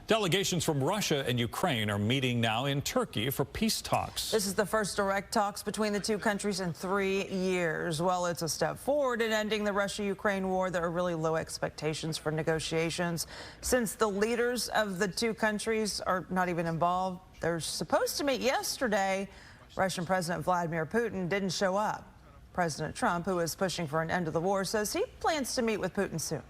Delegations from Russia and Ukraine are meeting now in Turkey for peace talks. This is the first direct talks between the two countries in 3 years. Well, it's a step forward in ending the Russia-Ukraine war. There are really low expectations for negotiations since the leaders of the two countries are not even involved. They're supposed to meet yesterday. Russian President Vladimir Putin didn't show up. President Trump, who is pushing for an end to the war, says he plans to meet with Putin soon.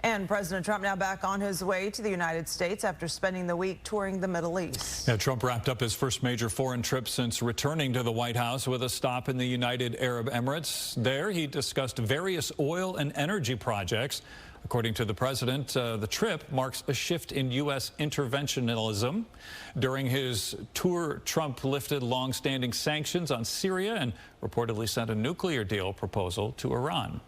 And President Trump now back on his way to the United States after spending the week touring the Middle East. Yeah, Trump wrapped up his first major foreign trip since returning to the White House with a stop in the United Arab Emirates. There, he discussed various oil and energy projects. According to the president, the trip marks a shift in U.S. interventionism. During his tour, Trump lifted long-standing sanctions on Syria and reportedly sent a nuclear deal proposal to Iran.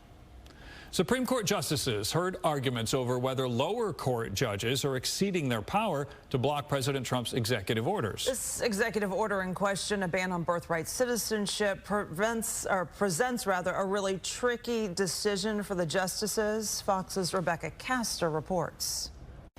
Supreme Court justices heard arguments over whether lower court judges are exceeding their power to block President Trump's executive orders. This executive order in question, a ban on birthright citizenship, presents a really tricky decision for the justices. Fox's Rebecca Castor reports.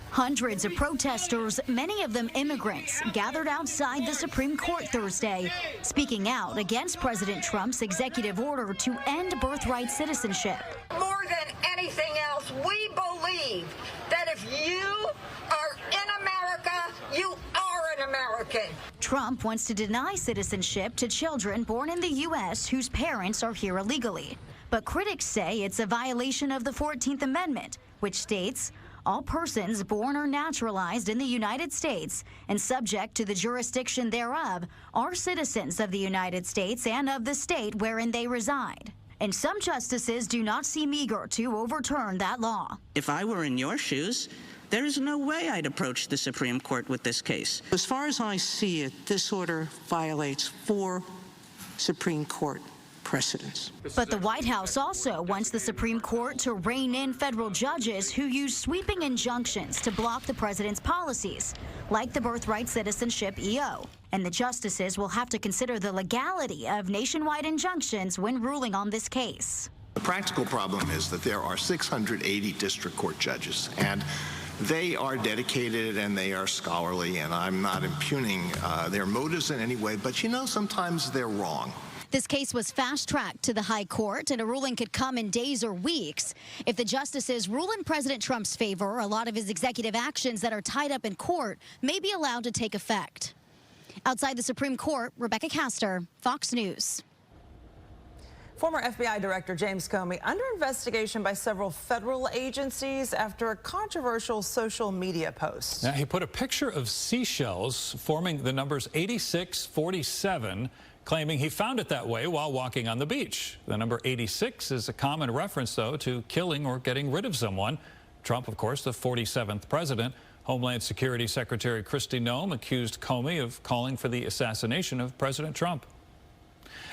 Hundreds of protesters, many of them immigrants, gathered outside the Supreme Court Thursday, speaking out against President Trump's executive order to end birthright citizenship. More than anything else, we believe that if you are in America, you are an American. Trump wants to deny citizenship to children born in the U.S. whose parents are here illegally. But critics say it's a violation of the 14th Amendment, which states, all persons born or naturalized in the United States and subject to the jurisdiction thereof are citizens of the United States and of the state wherein they reside. And some justices do not seem eager to overturn that law. If I were in your shoes, there is no way I'd approach the Supreme Court with this case. As far as I see it, this order violates 4 Supreme Court precedents. But the White House also wants the Supreme Court to rein in federal judges who use sweeping injunctions to block the president's policies, like the birthright citizenship EO. And the justices will have to consider the legality of nationwide injunctions when ruling on this case. The practical problem is that there are 680 district court judges, and they are dedicated and they are scholarly, and I'm not impugning their motives in any way, but you know, sometimes they're wrong. This case was fast-tracked to the High Court, and a ruling could come in days or weeks. If the justices rule in President Trump's favor, a lot of his executive actions that are tied up in court may be allowed to take effect. Outside the Supreme Court, Rebecca Castor, Fox News. Former FBI Director James Comey under investigation by several federal agencies after a controversial social media post. Now, he put a picture of seashells forming the numbers 8647, claiming he found it that way while walking on the beach. The number 86 is a common reference, though, to killing or getting rid of someone. Trump, of course, the 47th president. Homeland Security Secretary Kristi Noem accused Comey of calling for the assassination of President Trump.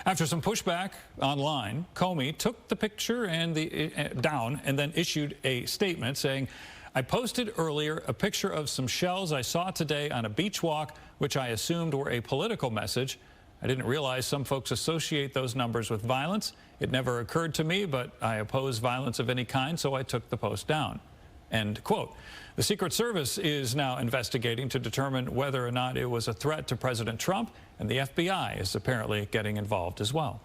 After some pushback online, Comey took the picture and down and then issued a statement saying, I posted earlier a picture of some shells I saw today on a beach walk, which I assumed were a political message. I didn't realize some folks associate those numbers with violence. It never occurred to me, but I oppose violence of any kind, so I took the post down. End quote. The Secret Service is now investigating to determine whether or not it was a threat to President Trump, and the FBI is apparently getting involved as well.